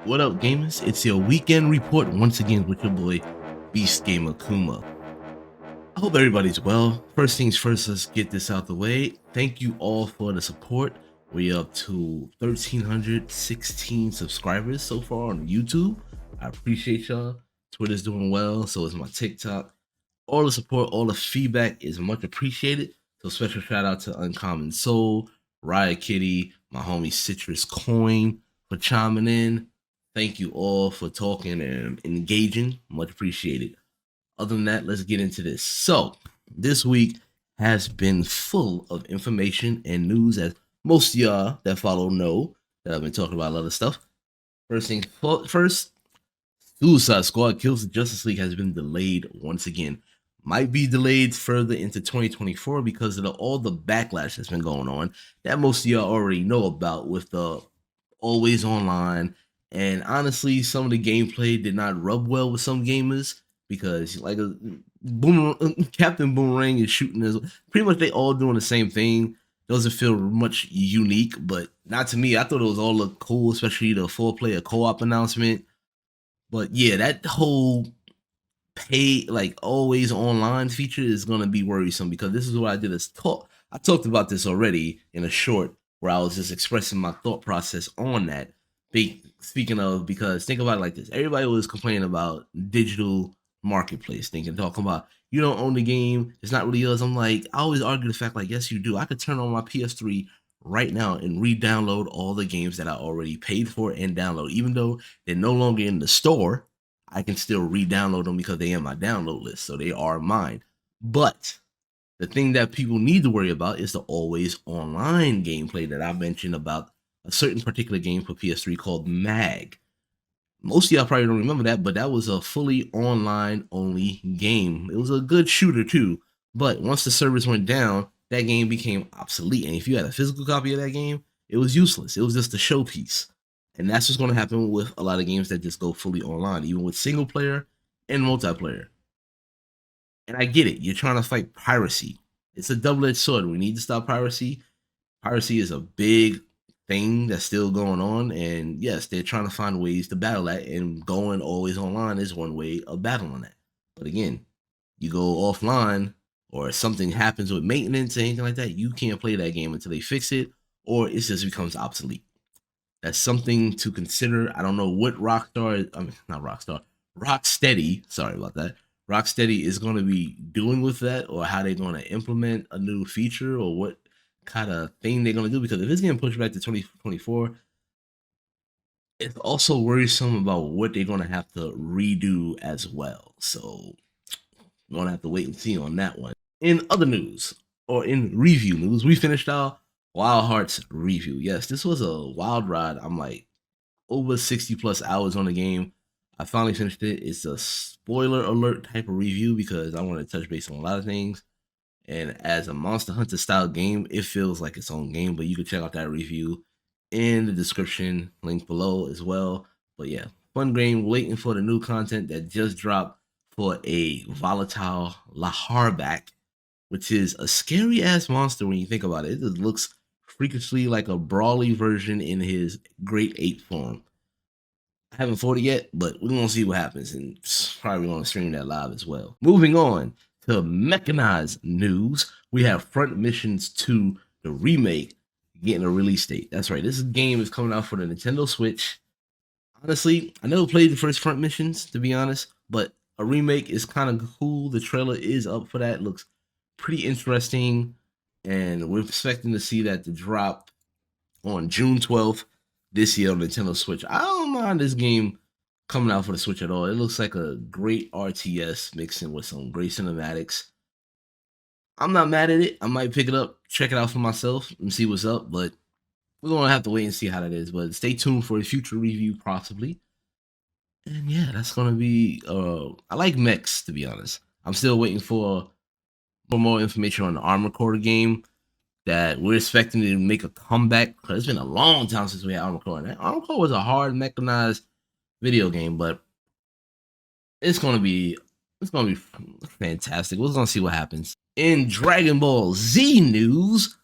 What up, gamers? It's your weekend report once again with your boy, Beast Gamer Kuma. I hope everybody's well. First things first, let's get this out the way. Thank you all for the support. We're up to 1,316 subscribers so far on YouTube. I appreciate y'all. Twitter's doing well, so is my TikTok. All the support, all the feedback is much appreciated. So special shout out to Uncommon Soul, Riot Kitty, my homie Citrus Coin for chiming in. Thank you all for talking and engaging. Much appreciated. Other than that, let's get into this. So, this week has been full of information and news, as most of y'all that follow know that I've been talking about a lot of stuff. First things first, Suicide Squad Kills the Justice League has been delayed once again. Might be delayed further into 2024 because of all the backlash that's been going on that most of y'all already know about with the always online. And honestly, some of the gameplay did not rub well with some gamers because, like, Captain Boomerang is shooting as pretty much they all doing the same thing. Doesn't feel much unique, but not to me. I thought it was all look cool, especially the 4-player co-op announcement. But yeah, that whole pay like always online feature is gonna be worrisome because this is what I did as talk. I talked about this already in a short where I was just expressing my thought process on that. Speaking of, because think about it like this: everybody was complaining about digital marketplace, talking about you don't own the game, it's not really yours. I'm like, I always argue the fact like, yes, you do. I could turn on my PS3 right now and re-download all the games that I already paid for and download, even though they're no longer in the store. I can still re-download them because they in my download list, so they are mine. But the thing that people need to worry about is the always online gameplay that I mentioned about a certain particular game for PS3 called MAG. Most of y'all probably don't remember that, but that was a fully online only game. It was a good shooter too, but once the servers went down, that game became obsolete. And if you had a physical copy of that game, it was useless. It was just a showpiece. And that's what's going to happen with a lot of games that just go fully online, even with single player and multiplayer. And I get it. You're trying to fight piracy. It's a double-edged sword. We need to stop piracy. Piracy is a big thing that's still going on. And yes, they're trying to find ways to battle that. And going always online is one way of battling that. But again, you go offline or something happens with maintenance or anything like that, you can't play that game until they fix it or it just becomes obsolete. That's something to consider. I don't know what Rocksteady, sorry about that. Rocksteady is going to be doing with that, or how they're going to implement a new feature, or what kind of thing they're going to do. Because if it's getting pushed back to 2024, it's also worrisome about what they're going to have to redo as well. So we're going to have to wait and see on that one. In other news, or in review news, we finished our Wild Hearts review. Yes, this was a wild ride. I'm like over 60 plus hours on the game. I finally finished it. It's a spoiler alert type of review because I want to touch base on a lot of things. And as a Monster Hunter style game, it feels like its own game, but you can check out that review in the description, link below as well. But yeah, fun game, waiting for the new content that just dropped for a volatile Laharback, which is a scary ass monster when you think about it. It just looks freakishly like a Brawly version in his Great Ape form. I haven't fought it yet, but we're gonna see what happens, and probably gonna stream that live as well. Moving on to mechanized news, we have Front Missions 2, the remake, getting a release date. That's right, this game is coming out for the Nintendo Switch. Honestly, I never played the first Front Missions, to be honest, but a remake is kind of cool. The trailer is up for that. It looks pretty interesting, and we're expecting to see that to drop on June 12th this year on Nintendo Switch. I don't mind this game coming out for the Switch at all. It looks like a great RTS mixing with some great cinematics. I'm not mad at it. I might pick it up, check it out for myself, and see what's up, but we're gonna have to wait and see how that is. But stay tuned for a future review, possibly. And yeah, that's gonna be I like mechs, to be honest. I'm still waiting for more information on the Armor Core game that we're expecting to make a comeback. It's been a long time since we had Armor Core. And Armor Core was a hard mechanized video game, but it's gonna be fantastic. We're gonna see what happens. In Dragon Ball Z news,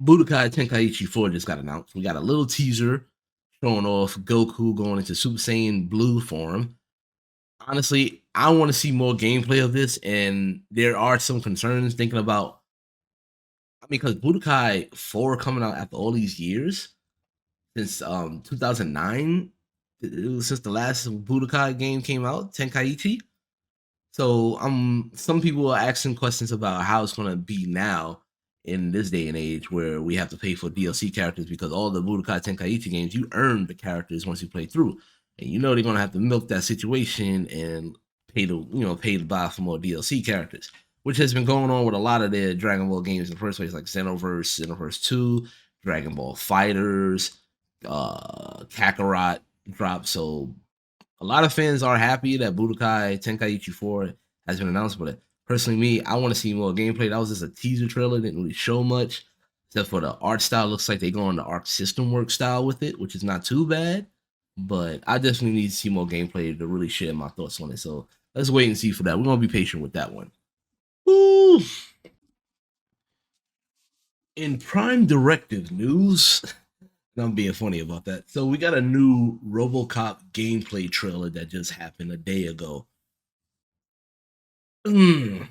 Budokai Tenkaichi 4 just got announced. We got a little teaser showing off Goku going into Super Saiyan Blue form. Honestly, I want to see more gameplay of this, and there are some concerns thinking about. I mean, because Budokai 4 coming out after all these years since 2009, since the last Budokai game came out, Tenkaichi. So some people are asking questions about how it's gonna be now in this day and age where we have to pay for DLC characters because all the Budokai Tenkaichi games you earn the characters once you play through. And you know they're gonna have to milk that situation and pay to buy for more DLC characters. Which has been going on with a lot of their Dragon Ball games in the first place, like Xenoverse 2, Dragon Ball Fighters, Kakarot dropped. So a lot of fans are happy that Budokai Tenkaichi 4 has been announced, but personally, me, I want to see more gameplay. That was just a teaser trailer, didn't really show much, except for the art style. Looks like they go on the Arc System Work style with it, which is not too bad. But I definitely need to see more gameplay to really share my thoughts on it. So let's wait and see for that. We're gonna be patient with that one. Ooh. In Prime Directive news, I'm being funny about that. So we got a new Robocop gameplay trailer that just happened a day ago. Mm,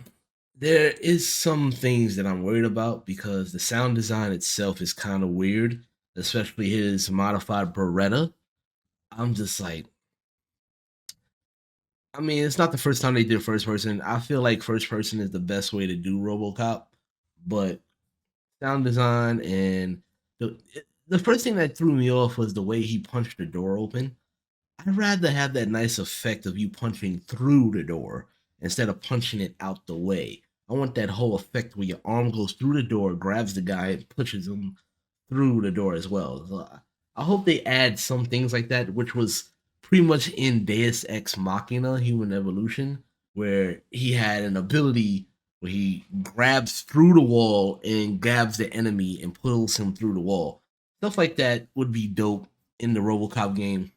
there is some things that I'm worried about because the sound design itself is kind of weird, especially his modified Beretta. I'm just like, I mean, it's not the first time they did first person. I feel like first person is the best way to do RoboCop, but sound design and the the first thing that threw me off was the way he punched the door open. I'd rather have that nice effect of you punching through the door instead of punching it out the way. I want that whole effect where your arm goes through the door, grabs the guy, and pushes him through the door as well. So I hope they add some things like that, which was pretty much in Deus Ex Machina Human Evolution, where he had an ability where he grabs through the wall and grabs the enemy and pulls him through the wall. Stuff like that would be dope in the Robocop game.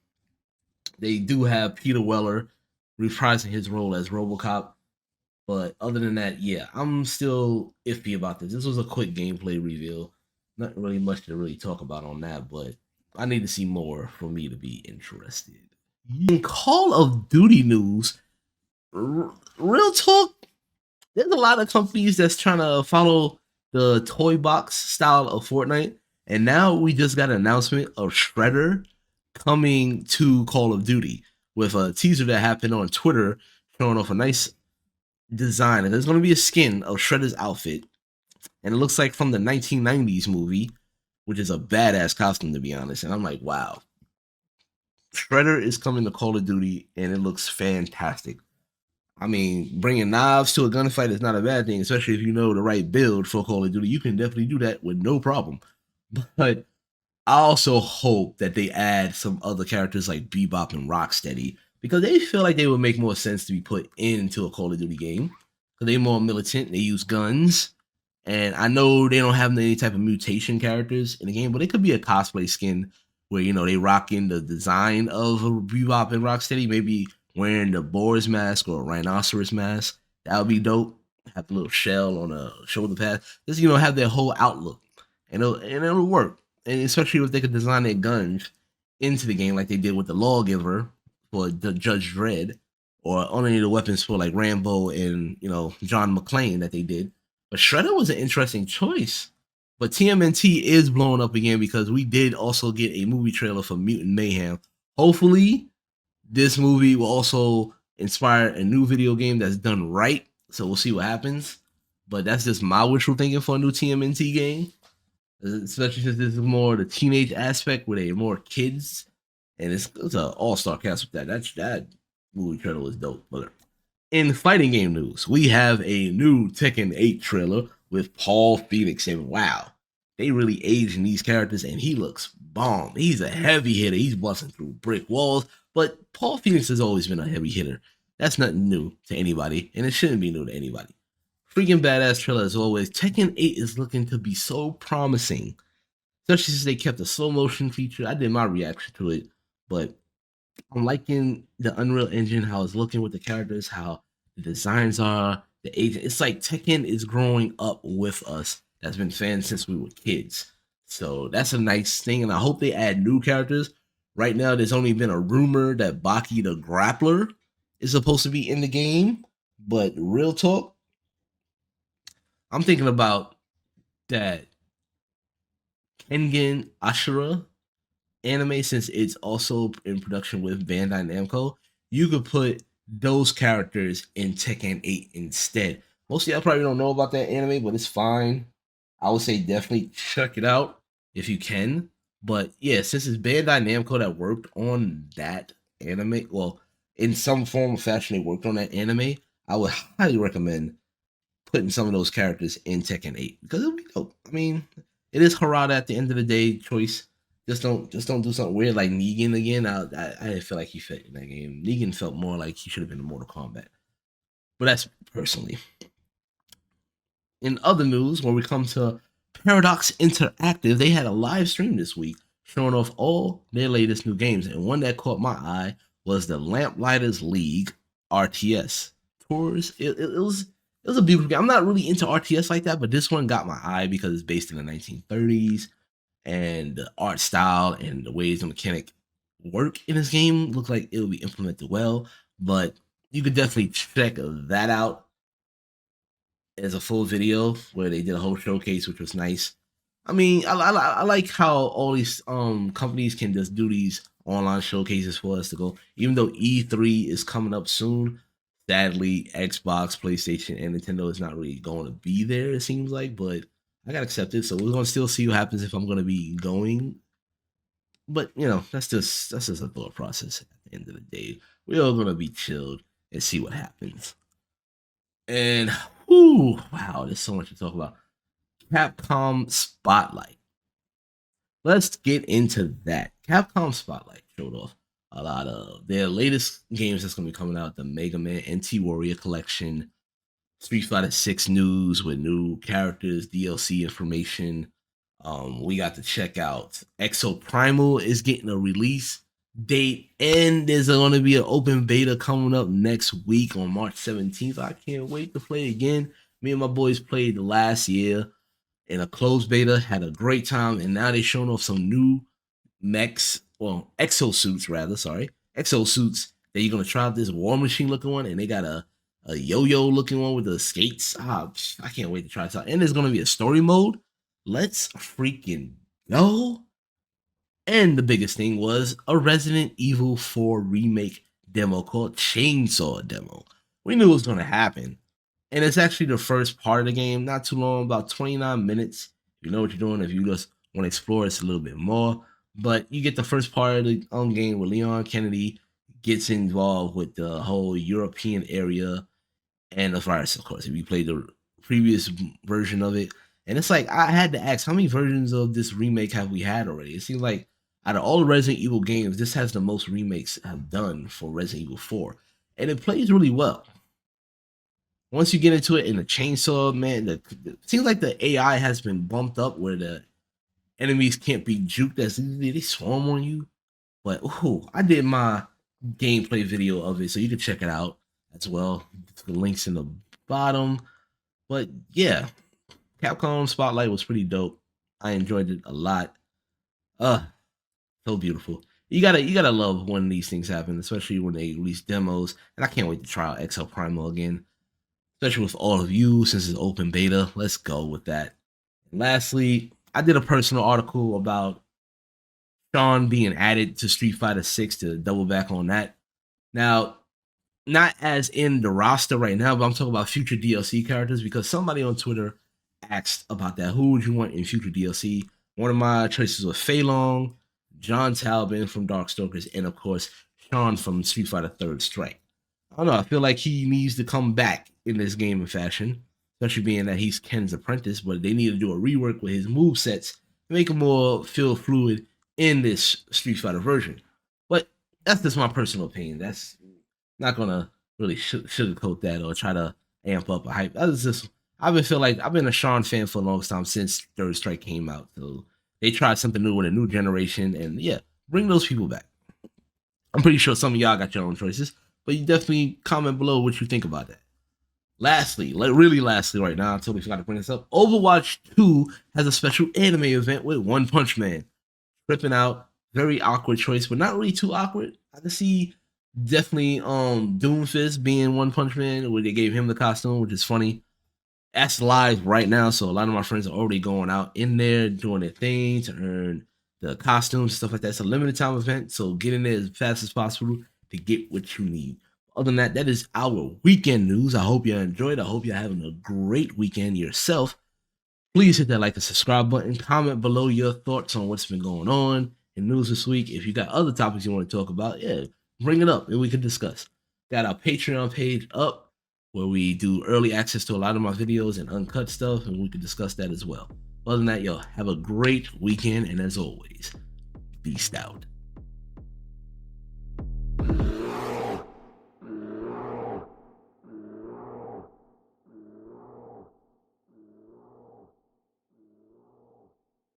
They do have Peter Weller reprising his role as RoboCop, but other than that, yeah, I'm still iffy about this. This was a quick gameplay reveal, not really much to really talk about on that, but I need to see more for me to be interested. In Call of Duty news, real talk, there's a lot of companies that's trying to follow the toy box style of Fortnite, and now we just got an announcement of Shredder coming to Call of Duty with a teaser that happened on Twitter showing off a nice design. And there's going to be a skin of Shredder's outfit, and it looks like from the 1990s movie, which is a badass costume to be honest. And I'm like, wow, Shredder is coming to Call of Duty, and it looks fantastic. I mean, bringing knives to a gunfight is not a bad thing, especially if you know the right build for Call of Duty. You can definitely do that with no problem. But I also hope that they add some other characters like Bebop and Rocksteady because they feel like they would make more sense to be put into a Call of Duty game because they're more militant. They use guns, and I know they don't have any type of mutation characters in the game, but it could be a cosplay skin where they rock in the design of Bebop and Rocksteady, maybe wearing the boar's mask or a rhinoceros mask. That would be dope. Have a little shell on a shoulder pad. Just have their whole outlook, and it'll work. And especially if they could design their guns into the game like they did with the Lawgiver for the Judge Dredd, or only the weapons for like Rambo and John McClane that they did. But Shredder was an interesting choice. But TMNT is blowing up again because we did also get a movie trailer for Mutant Mayhem. Hopefully, this movie will also inspire a new video game that's done right. So we'll see what happens. But that's just my wishful thinking for a new TMNT game, especially since this is more the teenage aspect where they're more kids, and it's an all-star cast with that. That movie trailer was dope. But in fighting game news, we have a new Tekken 8 trailer with Paul Phoenix, and wow, they really aging these characters, and he looks bomb. He's a heavy hitter. He's busting through brick walls, but Paul Phoenix has always been a heavy hitter. That's nothing new to anybody, and it shouldn't be new to anybody. Freaking badass trailer as always. Tekken 8 is looking to be so promising, especially since they kept the slow motion feature. I did my reaction to it, but I'm liking the Unreal Engine, how it's looking with the characters, how the designs are, the age. It's like Tekken is growing up with us. That's been fans since we were kids. So that's a nice thing, and I hope they add new characters. Right now, there's only been a rumor that Baki the Grappler is supposed to be in the game, but real talk, I'm thinking about that Kengan Ashura anime, since it's also in production with Bandai Namco. You could put those characters in Tekken 8 instead. Most of y'all probably don't know about that anime, but it's fine. I would say definitely check it out if you can. But yeah, since it's Bandai Namco that worked on that anime, well, in some form or fashion, they worked on that anime. I would highly recommend putting some of those characters in Tekken 8 because it'll be dope. I mean, it is Harada at the end of the day choice. Just don't do something weird like Negan again. I didn't feel like he fit in that game. Negan felt more like he should have been in Mortal Kombat. But that's personally. In other news, when we come to Paradox Interactive, they had a live stream this week showing off all their latest new games. And one that caught my eye was the Lamplighters League RTS tours. It was a beautiful game. I'm not really into RTS like that, but this one got my eye because it's based in the 1930s, and the art style and the ways the mechanic work in this game look like it'll be implemented well. But you could definitely check that out as a full video where they did a whole showcase, which was nice. I mean, I like how all these companies can just do these online showcases for us to go. Even though E3 is coming up soon, sadly, Xbox, PlayStation, and Nintendo is not really going to be there. It seems like, but I gotta accept it. So we're gonna still see what happens if I'm gonna be going. But that's just a thought process. At the end of the day, we're all gonna be chilled and see what happens. And wow, there's so much to talk about. Capcom Spotlight. Let's get into that. Capcom Spotlight showed off a lot of their latest games that's going to be coming out: the Mega Man NT Warrior Collection, Street Fighter 6 news with new characters, DLC information. We got to check out Exoprimal is getting a release date, and there's going to be an open beta coming up next week on March 17th. I can't wait to play again. Me and my boys played last year in a closed beta, had a great time, and now they're showing off some new mechs, well, exosuits rather, sorry, exosuits that you're gonna try out this War Machine looking one, and they got a yo-yo looking one with the skates. I can't wait to try this out. And there's gonna be a story mode. Let's freaking go. And the biggest thing was a Resident Evil 4 remake demo called Chainsaw Demo. We knew it was gonna happen. And it's actually the first part of the game, not too long, about 29 minutes. You know what you're doing. If you just want to explore, it's a little bit more. But you get the first part of the game where Leon Kennedy gets involved with the whole European area and the virus, of course. If you played the previous version of it, and it's like I had to ask, how many versions of this remake have we had already? It seems like out of all the Resident Evil games, this has the most remakes have done for Resident Evil 4, and it plays really well. Once you get into it in the chainsaw, man, it seems like the AI has been bumped up where the enemies can't be juked as easily. They swarm on you. But I did my gameplay video of it, so you can check it out as well. The links in the bottom. But yeah, Capcom Spotlight was pretty dope. I enjoyed it a lot. So beautiful. You gotta love when these things happen, especially when they release demos. And I can't wait to try out Exoprimal again, especially with all of you since it's open beta. Let's go with that. And lastly, I did a personal article about Sean being added to Street Fighter 6 to double back on that. Now, not as in the roster right now, but I'm talking about future DLC characters because somebody on Twitter asked about that. Who would you want in future DLC? One of my choices was Fei Long, John Talbot from Darkstalkers, and of course, Sean from Street Fighter Third Strike. I don't know. I feel like he needs to come back in this game in fashion, especially being that he's Ken's apprentice. But they need to do a rework with his move sets to make him more feel fluid in this Street Fighter version. But that's just my personal opinion. That's not gonna really sugarcoat that or try to amp up a hype. I've been a Sean fan for the longest time since Third Strike came out. So they tried something new with a new generation, and yeah, bring those people back. I'm pretty sure some of y'all got your own choices, but you definitely comment below what you think about that. Lastly, really lastly, right now, I totally forgot to bring this up. Overwatch 2 has a special anime event with One Punch Man. Tripping out. Very awkward choice, but not really too awkward. I can see definitely Doomfist being One Punch Man, where they gave him the costume, which is funny. That's live right now, so a lot of my friends are already going out in there doing their thing to earn the costumes, stuff like that. It's a limited time event, so get in there as fast as possible to get what you need. Other than that, that is our weekend news. I hope you enjoyed. I hope you're having a great weekend yourself. Please hit that like and subscribe button. Comment below your thoughts on what's been going on in news this week. If you got other topics you want to talk about, yeah, bring it up and we can discuss. Got our Patreon page up where we do early access to a lot of my videos and uncut stuff, and we can discuss that as well. Other than that, yo, have a great weekend, and as always, beast out.